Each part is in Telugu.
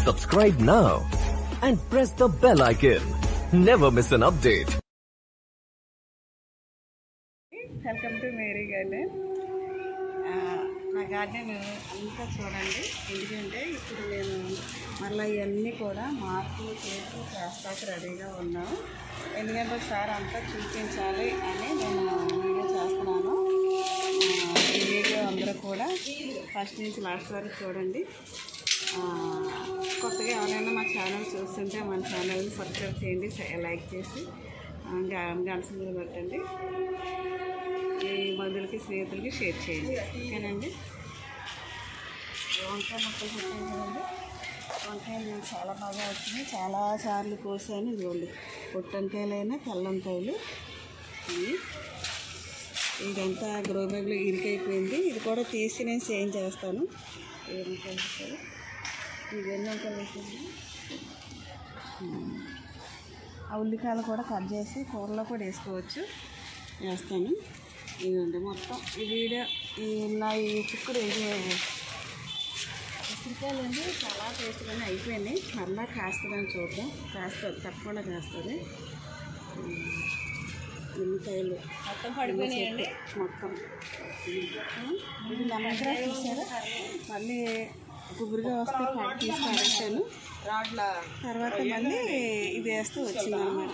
Subscribe now and press the bell icon. Never miss an update. Welcome to Mary garden. నా గార్డెన్ అంతా చూడండి. ఎందుకంటే ఇప్పుడు నేను మళ్ళీ ఇవన్నీ కూడా మార్పులు చేసి చేస్తాక రెడీగా ఉన్నాను. ఎందుకంటే ఒకసారి అంతా చూపించాలి అని నేను వీడియో చేస్తున్నాను. ఈ వీడియో అందరూ కూడా ఫస్ట్ నుంచి లాస్ట్ వరకు చూడండి. కొత్తగా ఎవరైనా మా ఛానల్ చూస్తుంటే మన ఛానల్ని సబ్స్క్రైబ్ చేయండి, లైక్ చేసి గంట సింబల్ పెట్టండి. ఈ బంధువులకి స్నేహితులకి షేర్ చేయండి, ఓకేనండి. వంకాయ మొక్కలు పెట్టాను కదండి. వంకాయలు నేను చాలా బాగా వచ్చినాయి, చాలా సార్లు కోసాను. ఇదిగోండి పొట్టంకాయలైనా తెల్లంకాయలు. ఇదంతా గ్రో బ్యాగ్లో ఇరికైపోయింది. ఇది కూడా తీసి నేను సేమ్ చేస్తాను. ఏమంటారు ఇవన్నీ వంకాయలు వేసింది. ఆ ఉల్లికాయలు కూడా కట్ చేసి కూరలో కూడా వేస్తాను. ఇదండి మొత్తం ఈ వీడియో నా ఈ చిక్కుడు ఉసిరికాయలు అండి చాలా టేస్ట్గానే అయిపోయినాయి. మళ్ళీ కాస్తుందని చూద్దాం. కాస్తుంది, తప్పకుండా కాస్తుంది. నిమ్మకాయలు మొత్తం పడిపోయినాయండి. మొత్తం ఇది లెమన్ గ్రాస్ చూసారా, మళ్ళీ గుబురుగా వస్తే తీసి పడేసాను. తర్వాత మళ్ళీ ఇది వేస్తూ వచ్చింది అనమాట.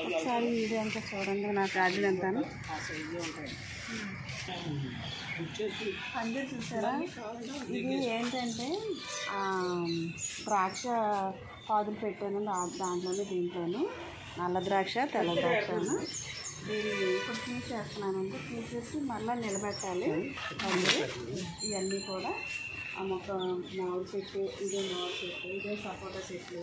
ఒకసారి వీడియో అంతా చూడండి. నా గార్డెన్ అంతాను పందిరి చూసారా. ఇది ఏంటంటే ద్రాక్ష పాదులు పెట్టాను దాంట్లోనే. దీంట్లోనూ నల్ల ద్రాక్ష, తెల్ల ద్రాక్షను దీన్ని ఇప్పుడు తీసేస్తున్నానండి. తీసేసి మళ్ళీ నిలబెట్టాలి పందిరి. ఇవన్నీ కూడా ఆ మొక్క మామిడి చెట్టు, ఇదే మామిడి చెట్టు, ఇదే సపోటా చెట్లు,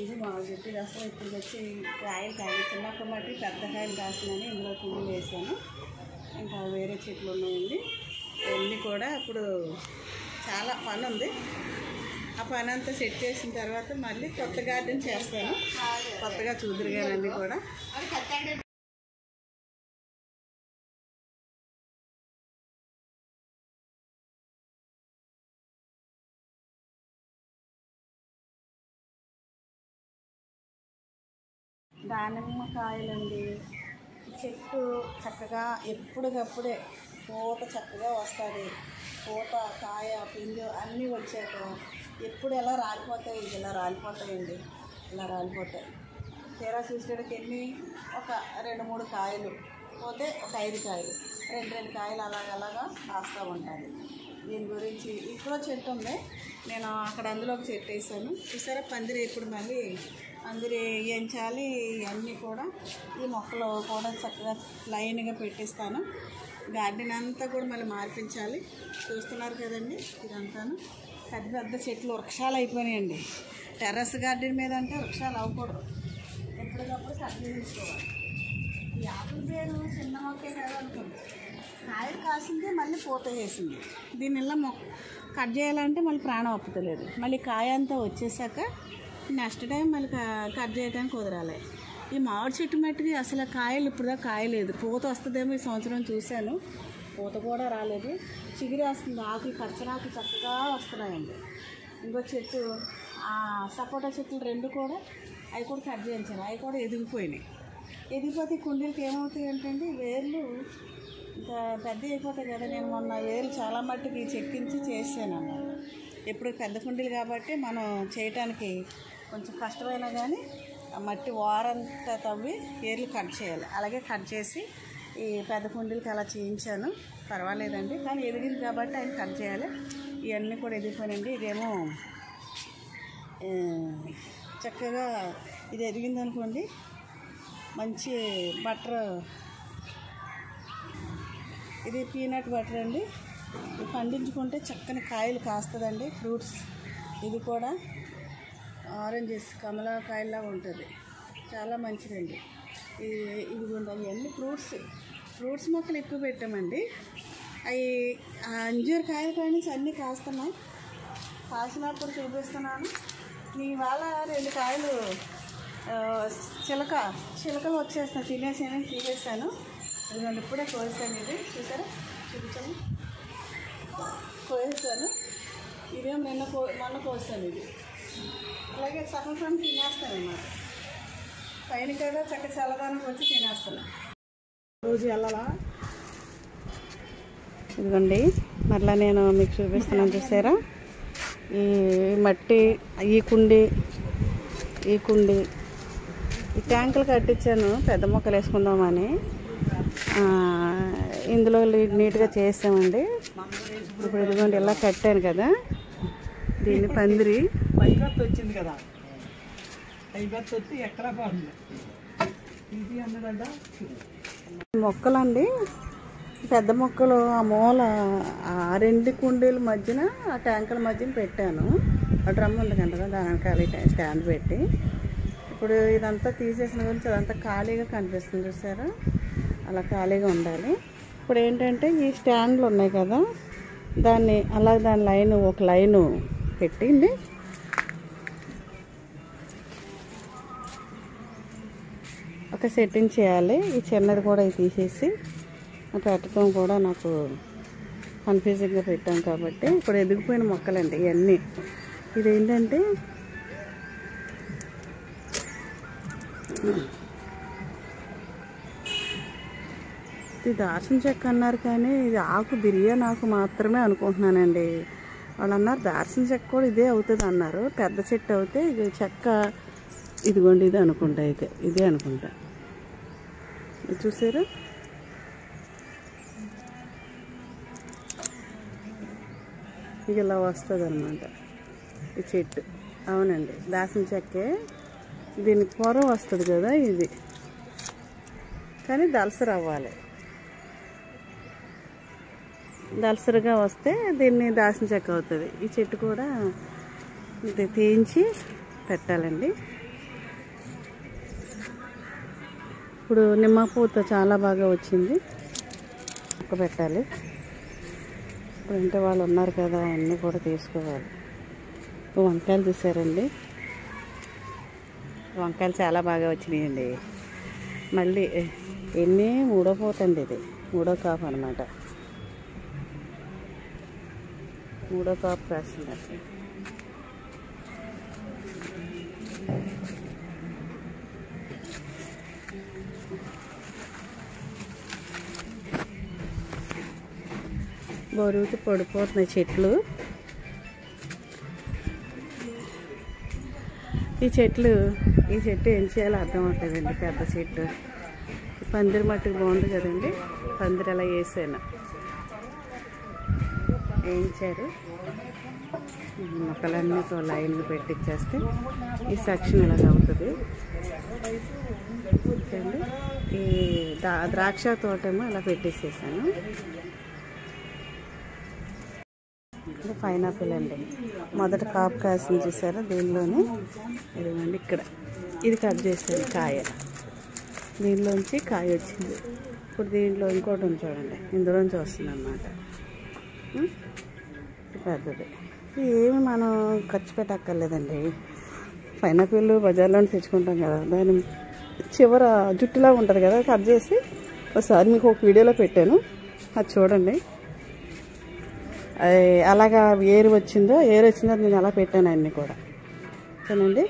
ఇది మామిడి చెట్టు. ఇది అసలు ఇప్పుడు వచ్చి కాయలు చిన్నప్పటి మట్టి పెద్ద కాయలు కాసిందని ఇందులో కుండలు వేసాను. ఇంకా వేరే చెట్లు ఉన్నాయండి. ఇవన్నీ కూడా ఇప్పుడు చాలా పని ఉంది. ఆ పని అంతా సెట్ చేసిన తర్వాత మళ్ళీ కొత్త గార్డెన్ చేస్తాను. కొత్తగా చూదురుగానన్నీ కూడా. దానిమ్మకాయలండి. చెట్టు చక్కగా ఎప్పటికప్పుడే పూత చక్కగా వస్తుంది. పూత, కాయ, పిండి అన్నీ వచ్చాక ఎప్పుడు ఎలా రాలిపోతాయి, ఇలా రాలిపోతాయండి. ఇలా రాలిపోతాయి. తీరా చూసేటికి ఎన్ని ఒక 2-3 కాయలు పోతే ఒక 5 కాయలు, 2 కాయలు అలాగలాగా కాస్తూ ఉంటుంది. దీని గురించి ఇక్కడ చెట్టు ఉంది. నేను అక్కడ అందులో ఒక చెట్టు వేసాను చూసారా. పందిరి ఇప్పుడు మళ్ళీ పందిరి వేయించాలి. ఇవన్నీ కూడా ఈ మొక్కలు కూడా చక్కగా లైన్గా పెట్టిస్తాను. గార్డెన్ అంతా కూడా మళ్ళీ మార్పించాలి. చూస్తున్నారు కదండి, ఇదంతాను పెద్ద పెద్ద చెట్లు వృక్షాలు అయిపోయినాయండి. టెర్రస్ గార్డెన్ మీద అంటే వృక్షాలు అవ్వకూడదు. ఎప్పటికప్పుడు కట్ చేసుకోవాలి. ఈ ఆపిల్ పేరు చిన్న మొక్కే కదా అనుకుంది. కాయలు కాసిందే మళ్ళీ పూత చేసింది. దీని ఇలా కట్ చేయాలంటే మళ్ళీ ప్రాణం ఒప్పుతలేదు. మళ్ళీ కాయ అంతా వచ్చేసాక నెక్స్ట్ టైం మళ్ళీ కట్ చేయడానికి కుదరాలి. ఈ మామిడి చెట్టు మట్టికి అసలు కాయలు ఇప్పుడు కాయలేదు. పూత వస్తుందేమో ఈ సంవత్సరం చూశాను, పూత కూడా రాలేదు. చిగురు వస్తుంది, ఆకులు పచ్చరాకులు చక్కగా వస్తున్నాయండి. ఇంకో చెట్టు సపోటా చెట్లు 2 కూడా అవి కూడా కట్ చేయించాను. అవి కూడా ఎదిగిపోయినాయి. ఎదిగిపోతే కుండీలకి ఏమవుతాయి ఏంటంటే వేర్లు ఇంకా పెద్ద అయిపోతాయి కదా. నేను మొన్న వేర్లు చాలా మట్టుకి చెక్కించి చేసాను అన్నమాట. ఇప్పుడు పెద్ద కుండీలు కాబట్టి మనం చేయటానికి కొంచెం కష్టమైనా కానీ ఆ మట్టి వారంతా తవ్వి వేర్లు కట్ చేయాలి. అలాగే కట్ చేసి ఈ పెద్ద కుండీలకి అలా చేయించాను. పర్వాలేదండి, కానీ ఎదిగింది కాబట్టి ఆయన కట్ చేయాలి. ఇవన్నీ కూడా ఎదిగిపోయినండి. ఇదేమో చక్కగా ఇది ఎదిగింది అనుకోండి, మంచి బటర్, ఇది పీనట్ బటర్ అండి. ఇది పండించుకుంటే చక్కని కాయలు కాస్తుందండి. ఫ్రూట్స్ ఇది కూడా ఆరెంజెస్ కమలాకాయలా ఉంటుంది, చాలా మంచిదండి. ఇవి ఇవన్నీ ఫ్రూట్స్ మొక్కలు ఎక్కువ పెట్టామండి. అవి అంజూరు కాయలు కానీ అన్నీ కాస్తున్నాయి. కాసినప్పుడు చూపిస్తున్నాను. ఇవాళ 2 కాయలు చిలకలు వచ్చేస్తాను, తినేసాను, తీసేసాను. ఇదిగోండి ఇప్పుడే కోసాను. ఇది చూసారా, చూపించాను, కోసాను. ఇదేం మొన్న కోసాను. ఇది అలాగే సగం సగం తినేస్తాను అన్నమాట. పైన కదా చక్క చల్లదానికి వచ్చి తినేస్తాను. రోజు వెళ్ళాలా? ఇదిగోండి మరలా నేను మీకు చూపిస్తున్నాను, చూసారా? ఈ మట్టి, ఈ కుండి, ఈ ట్యాంకులు కట్టించాను పెద్ద మొక్కలు వేసుకుందామని. ఇందులో నీట్గా చేసామండి. ఇప్పుడు ఇదిగోండి ఇలా కట్టాను కదా, దీన్ని పందిరి వచ్చింది కదా, ఎక్కడ బాగుంది మొక్కలండి. పెద్ద మొక్కలు ఆ మూల, ఆ రెండు కుండీల మధ్యన, ఆ ట్యాంకుల మధ్యన పెట్టాను. ఆ డ్రమ్ ఉంది కదా దాని వెనకాల స్టాండ్ పెట్టి. ఇప్పుడు ఇదంతా తీసేసిన గురించి అదంతా ఖాళీగా కనిపిస్తుంది, చూసారా? అలా ఖాళీగా ఉండాలి. ఇప్పుడు ఏంటంటే ఈ స్టాండ్లు ఉన్నాయి కదా, దాన్ని అలా దాని ఒక లైను పెట్టింది. ఒక సెట్టింగ్ చేయాలి. ఈ చిన్నది కూడా తీసేసి పెట్టడం కూడా నాకు కన్ఫ్యూజింగ్గా పెట్టాం కాబట్టి. ఇప్పుడు ఎదిగిపోయిన మొక్కలండి ఇవన్నీ. ఇదేంటంటే ఇది దార్చిన చెక్క అన్నారు, కానీ ఇది ఆకు, బిర్యానీ ఆకు మాత్రమే అనుకుంటున్నానండి. వాళ్ళు అన్నారు దార్చిన చెక్క కూడా ఇదే అవుతుంది అన్నారు. పెద్ద చెట్టు అవుతే ఇది చెక్క, ఇదిగోండి ఇది అనుకుంటా, అయితే ఇదే అనుకుంటా. చూసారు? ఇది ఇలా వస్తుంది అన్నమాట ఈ చెట్టు. అవునండి, దాసిన చెక్కే. దీనికి పొర వస్తుంది కదా ఇది, కానీ దళసరి అవ్వాలి. దళసరిగా వస్తే దీన్ని దాసిన చెక్క అవుతుంది. ఈ చెట్టు కూడా ఇది తీయించి పెట్టాలండి. ఇప్పుడు నిమ్మ పూత చాలా బాగా వచ్చింది, మొక్క పెట్టాలి. ఇప్పుడు ఇంటి వాళ్ళు ఉన్నారు కదా, అన్నీ కూడా తీసుకోవాలి. వంకాయలు చూసారండి, వంకాయలు చాలా బాగా వచ్చినాయండి. మళ్ళీ మూడో పూతండి, ఇది మూడో కాపు అనమాట. మూడో కాపు కాస్తుంది. బరువుకి పడిపోతున్నాయి చెట్లు. ఈ చెట్టు ఏం చేయాలో అర్థం అవుతుందండి. పెద్ద చెట్టు పందిరి మట్టుకు బాగుంది కదండి. పందిరి అలా వేసాను, వేయించారు. మొక్కలన్నీ లైన్లు పెట్టించేస్తే ఈ సెక్షన్ ఇలాగ అవుతుంది. ఈ ద్రాక్ష తోటేమో అలా పెట్టేసేసాను. పైనాపిల్ అండి, మొదట కాపు కాసింది చూసారా? దీనిలోనే ఇదిగోండి ఇక్కడ ఇది కట్ చేసేది కాయ, దీనిలోంచి కాయ వచ్చింది. ఇప్పుడు దీంట్లో ఇంకోటి ఉంది చూడండి, ఇందులోంచి వస్తుంది అన్నమాట. పెద్దది. ఏమి మనం ఖర్చు పెట్టక్కర్లేదండి. పైనాపిల్ బజార్లో తెచ్చుకుంటాం కదా, దాని చివర జుట్టులా ఉంటుంది కదా, కట్ చేసి ఒకసారి మీకు ఒక వీడియోలో పెట్టాను, అది చూడండి. అలాగా ఏరు వచ్చిందో నేను అలా పెట్టాను అన్నీ కూడా. చూడండి,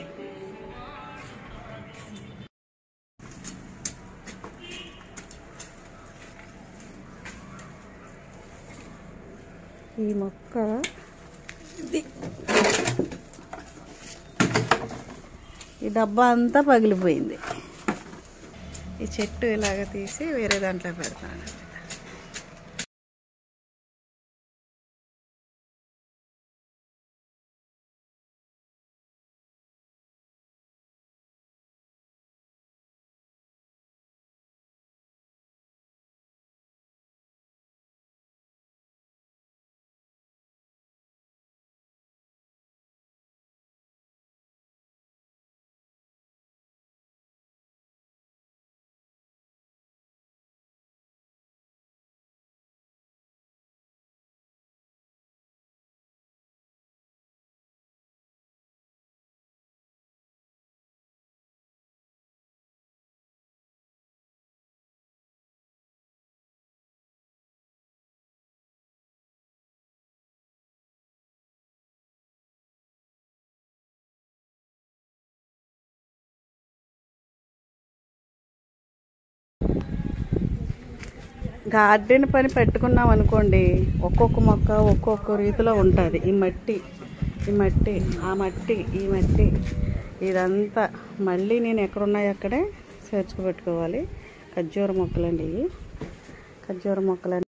ఈ మొక్క ఈ డబ్బా అంతా పగిలిపోయింది. ఈ చెట్టు ఇలాగ తీసి వేరే దాంట్లో పెడతాను. గార్డెన్ పని పెట్టుకున్నాం అనుకోండి, ఒక్కొక్క మొక్క ఒక్కొక్క రీతిలో ఉంటుంది. ఈ మట్టి ఆ మట్టి ఈ మట్టి ఇదంతా మళ్ళీ నేను ఎక్కడున్నాయో అక్కడే చేర్చుకు పెట్టుకోవాలి. ఖర్జూర మొక్కలండి ఇవి, ఖర్జూర మొక్కలండి.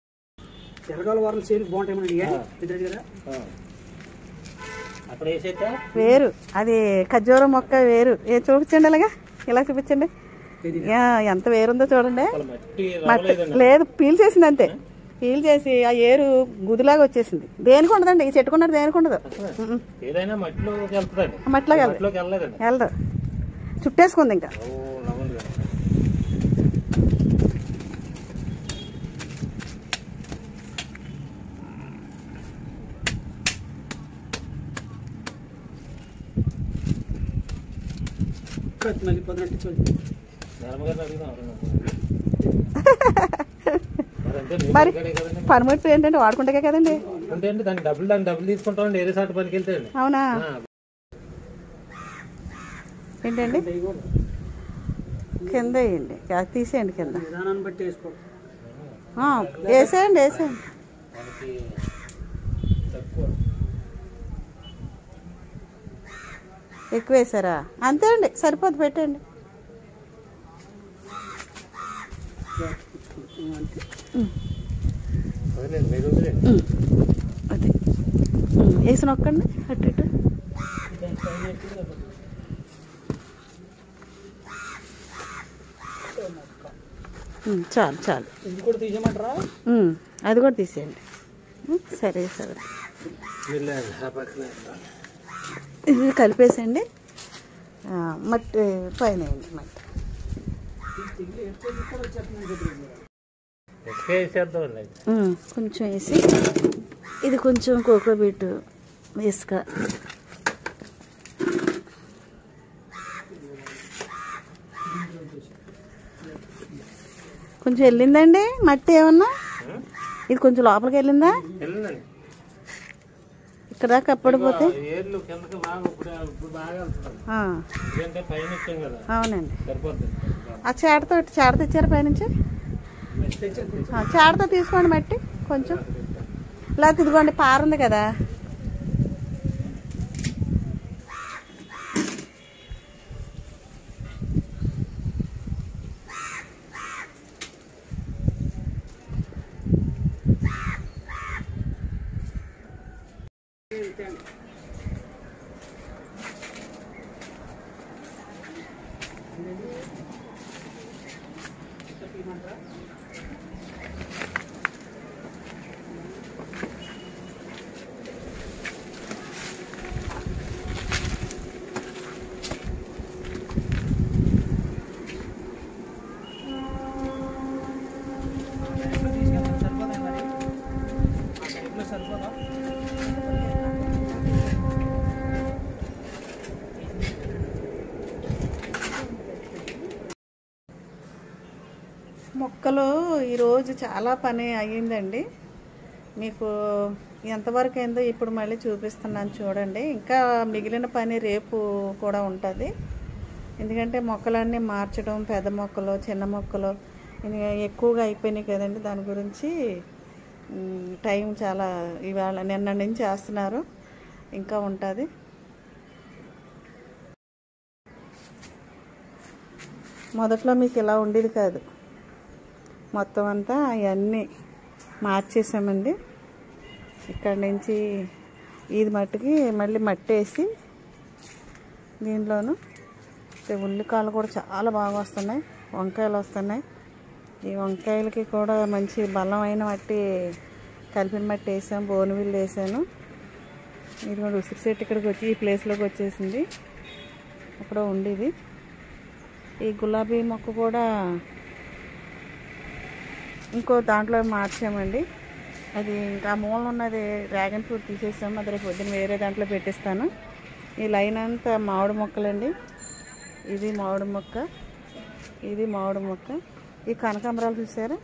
వేరు అది ఖర్జూర మొక్క వేరు. చూపించండి, అలాగా ఇలా చూపించండి. ఎంత వేరుందో చూడండి. మట్టి లేదు, పీల్ చేసింది అంతే. పీల్ చేసి ఆ ఏరు గుదిలాగా వచ్చేసింది. దేనికి ఉండదండి, ఈ చెట్టుకున్నట్టు దేనికి ఉండదు. మట్టిలోకి వెళ్ళదు, చుట్టేసుకుంది ఇంకా. మరి పర్మిట్ ఏంటంటే వాడుకుంటే కదండి. దాని డబ్బులు తీసుకుంటాం వేరే సాటి పనికి వెళ్తే. అవునా, ఏంటండి కింద వేయండి, తీసేయండి కింద వేసేయండి. ఎక్కువ వేసారా? అంతే అండి, సరిపోద్ది, పెట్టండి. అదే వేసి నొక్కండి అటు ఇటు. చాలు చాలు, అది కూడా తీసేయండి. సరే సరే, ఇది కలిపేసండి. మట్టి పైన వేయండి, మట్టి కొంచెం వేసి, ఇది కొంచెం కోకోబీట్ ఇసుక, కొంచెం వెళ్ళిందండి మట్టి ఏమన్నా. ఇది కొంచెం లోపలికి వెళ్ళిందా? ఇక్కడ దాకా అప్పడిపోతే. అవునండి, ఆ చాడతో ఇచ్చారు పైనుంచి. చాడతో తీసుకోండి మట్టి కొంచెం. లేకపోతే ఇదిగోండి పారుంది కదా, మొక్కలు ఈరోజు చాలా పని అయ్యిందండి. మీకు ఎంతవరకు అయిందో ఇప్పుడు మళ్ళీ చూపిస్తున్నాను చూడండి. ఇంకా మిగిలిన పని రేపు కూడా ఉంటుంది. ఎందుకంటే మొక్కలన్నీ మార్చడం, పెద్ద మొక్కలు చిన్న మొక్కలు ఎక్కువగా అయిపోయినాయి కదండి. దాని గురించి టైం చాలా ఇవాళ నిన్న నుంచి చేస్తున్నారు, ఇంకా ఉంటుంది. మొదట్లో మీకు ఇలా ఉండేది కాదు, మొత్తం అంతా అవన్నీ మార్చేసామండి. ఇక్కడ నుంచి ఇది మట్టికి మళ్ళీ మట్టి వేసి దీనిలోను ఉల్లికాయలు కూడా చాలా బాగా వస్తున్నాయి, వంకాయలు వస్తున్నాయి. ఈ వంకాయలకి కూడా మంచి బలమైన మట్టి కలిపిన మట్టి వేసాను, బోనువిల్లు వేసాను. ఇది కూడా ఉసిరి చెట్టు ఇక్కడికి వచ్చి ఈ ప్లేస్లోకి వచ్చేసింది, అక్కడ ఉండేది. ఈ గులాబీ మొక్క కూడా ఇంకో దాంట్లో మార్చామండి. అది ఇంకా మూలన ఉన్నది డ్రాగన్ ఫ్రూట్ తీసేసాము, అది రేపు పొద్దున్న వేరే దాంట్లో పెట్టిస్తాను. ఈ లైన్ అంతా మామిడి మొక్కలండి. ఇది మామిడి మొక్క, ఇది మామిడి మొక్క. ఈ కనకాంబరాలు చూసారా,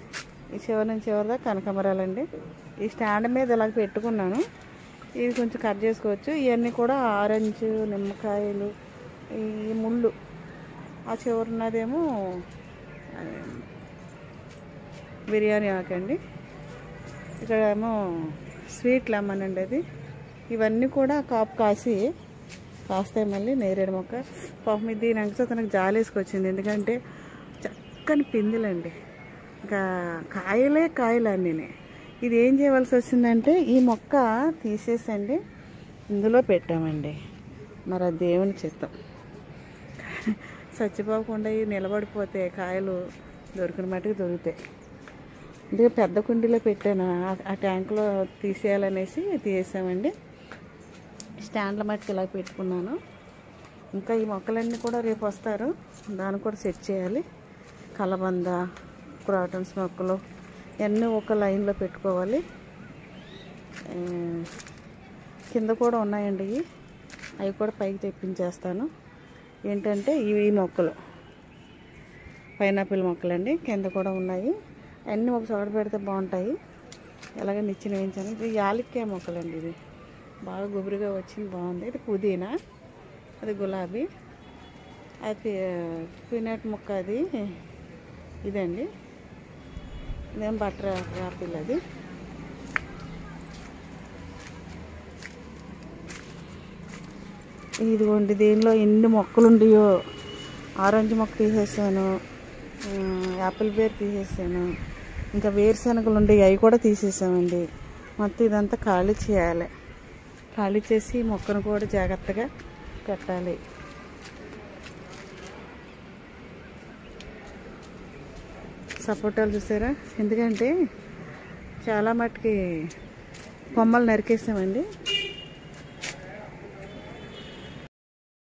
ఈ చివరి నుంచి చివరిదా కనకాంబరాలండి. ఈ స్టాండ్ మీద ఇలా పెట్టుకున్నాను, ఇవి కొంచెం కట్ చేసుకోవచ్చు. ఇవన్నీ కూడా ఆరెంజ్, నిమ్మకాయలు, ఈ ముళ్ళు. ఆ చివరి ఉన్నదేమో బిర్యానీ ఆకండి. ఇక్కడ ఏమో స్వీట్ లెమన్ అండి అది. ఇవన్నీ కూడా కాపు కాస్తాయి. మళ్ళీ నేరేడు మొక్క పాపం ఇది నాకు తనకు జాలేసుకొచ్చింది. ఎందుకంటే చక్కని పిందులండి, ఇంకా కాయలు అన్నీ. ఇది ఏం చేయవలసి వచ్చిందంటే ఈ మొక్క తీసేసండి ఇందులో పెట్టామండి. మరి అది దేవుని చిత్తం. చచ్చిపోకుండా నిలబడిపోతే కాయలు దొరికిన మట్టుకు దొరుకుతాయి. అందుకే పెద్ద కుండీలో పెట్టాను. ఆ ట్యాంకులో తీసేయాలనేసి తీసేసామండి. స్టాండ్ల మట్టుకు ఇలా పెట్టుకున్నాను. ఇంకా ఈ మొక్కలన్నీ కూడా రేపు వస్తారు, దాన్ని కూడా సెట్ చేయాలి. కలబంద, క్రాటన్స్ మొక్కలు ఇవన్నీ ఒక లైన్లో పెట్టుకోవాలి. కింద కూడా ఉన్నాయండి, అవి కూడా పైకి తెప్పించేస్తాను. ఏంటంటే ఈ మొక్కలు పైనాపిల్ మొక్కలండి, కింద కూడా ఉన్నాయి. అన్నీ ఒక చోట పెడితే బాగుంటాయి. ఎలాగ నిచ్చెన వేయించాను. ఇది యాలక్కాయ మొక్కలండి, ఇది బాగా గుబురుగా వచ్చింది, బాగుంది. ఇది పుదీనా, అది గులాబీ, అది పీనట్ మొక్క, అది ఇదండి, ఇదేం బటర్ యాపిల్. అది ఇదిగోండి, దీనిలో ఎన్ని మొక్కలు ఉండయో. ఆరెంజ్ మొక్క తీసేసాను, యాపిల్ బేర్ తీసేసాను, ఇంకా వేరుశనగలు ఉండేవి అవి కూడా తీసేసామండి. మొత్తం ఇదంతా ఖాళీ చేయాలి. ఖాళీ చేసి మొక్కను కూడా జాగ్రత్తగా పెట్టాలి. సపోటాలు చూసారా, ఎందుకంటే చాలా మట్టుకి కొమ్మలు నరికేసామండి.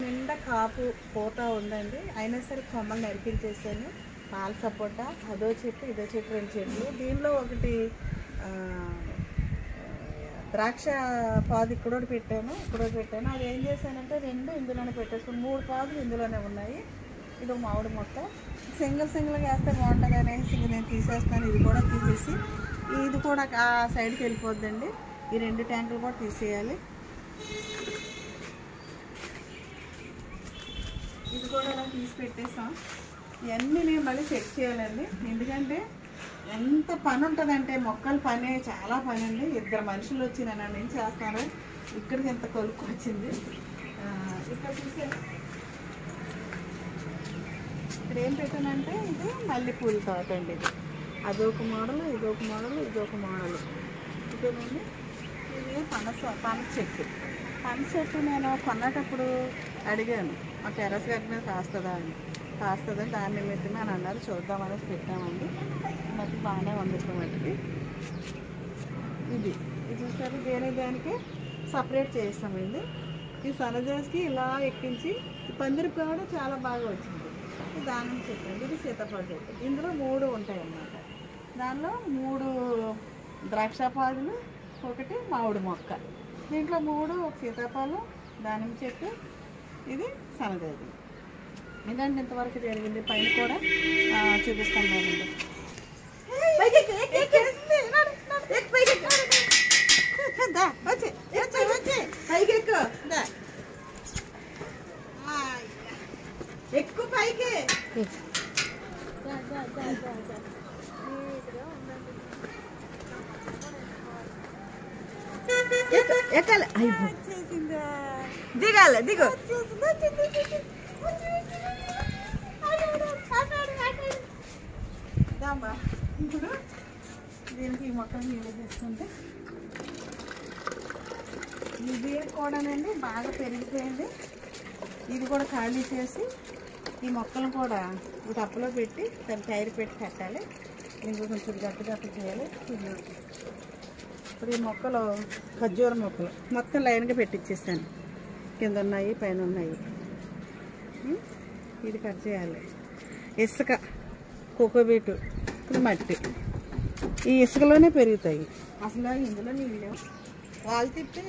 నిండా కాపు పోతా ఉందండి, అయినా సరే కొమ్మలు నరికించేసాను. పాల సపోటా, అదో చెట్టు ఇదో చెట్టు, 2 చెట్లు. దీనిలో ఒకటి ద్రాక్ష పాదు ఇక్కడ పెట్టాను. అది ఏం చేశానంటే 2 ఇందులోనే పెట్టేసుకుని 3 పాదులు ఇందులోనే ఉన్నాయి. ఇది మామిడి మొక్క సింగిల్గా వేస్తే బాగుంటుంది అనేసి నేను తీసేస్తాను. ఇది కూడా తీసేసి ఇది కూడా ఆ సైడ్కి వెళ్ళిపోద్దండి. ఈ 2 ట్యాంకులు కూడా తీసేయాలి. ఇది కూడా అలా తీసి పెట్టేసాం. ఇవన్నీ నేను మళ్ళీ చెక్ చేయాలండి, ఎందుకంటే ఎంత పని ఉంటుందంటే మొక్కల పని చాలా పని అండి. 2 మనుషులు వచ్చి నన్ను ఏం చేస్తారు, ఇక్కడికి ఎంత కొలుక్కు వచ్చింది. ఇక్కడ చూసే ఇక్కడ ఏం పెట్టానంటే ఇది మల్లెపూల తోట అండి. ఇది అదొక మోడల్, ఇదొక మోడల్, ఇదొక మోడల్. ఇదేనండి, ఇది పనస చెట్టు. నేను కొన్నటప్పుడు అడిగాను ఆ టెర్రస్ గార్డెన్ మీద కాస్తుందని, దాని నిమిత్తమే అని అన్నారు. చూద్దామనేసి పెట్టామండి. మట్టి బాగానే ఉంది మట్టికి. ఇది చూసారు, దానికి సపరేట్ చేస్తామండి. ఈ సన్నజాజికి ఇలా ఎక్కించి పందిరి కూడా చాలా బాగా వచ్చింది. దానిమ్మ చెట్టు అండి, ఇది సీతాఫలం చెట్టు. ఇందులో 3 ఉంటాయి అన్నమాట. దానిలో 3 ద్రాక్ష పాదులు, 1 మామిడి మొక్క. దీంట్లో 3 ఒక సీతాఫలం, దానిమ్మ చెట్టు, ఇది సన్నజాజి. ఇదండి ఇంతవరకు జరిగింది. పైన కూడా చూపిస్తాను కదండి. ఎక్కువ పైకి ఎక్కాలి, దిగాలి, దిగు. ఇప్పుడు దీనికి ఈ మొక్కలు నీళ్ళు చేసుకుంటే ఇది కూడానండి బాగా పెరిగిపోయింది. ఇది కూడా ఖాళీ చేసి ఈ మొక్కలను కూడా ఈ తప్పులో పెట్టి దాన్ని టైర్ పెట్టి కట్టాలి. దీనికి కొంచెం గట్టిగా చేయాలి. ఇప్పుడు ఈ మొక్కలు ఖర్జూర మొక్కలు మొత్తం లైన్గా పెట్టించేసాను. కింద ఉన్నాయి, పైన ఉన్నాయి. ఇది కట్ చేయాలి. ఇసుక, కోకోబీటు, ఇప్పుడు మట్టి, ఈ ఇసుకలోనే పెరుగుతాయి. అసలు ఇందులో నీళ్ళు వాళ్ళు తిప్పి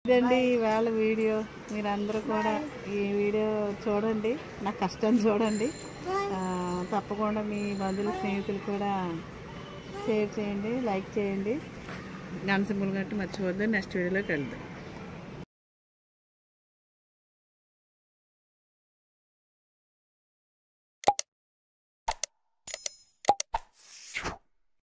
ఇదండి ఇవాళ వీడియో. మీరందరూ కూడా ఈ వీడియో చూడండి, నా కష్టం చూడండి. తప్పకుండా మీ బంధువులు, స్నేహితులు కూడా షేర్ చేయండి, లైక్ చేయండి. గన్ సింబల్ గట్టి మర్చిపోద్దు. నెక్స్ట్ వీడియోలోకి వెళ్దాం.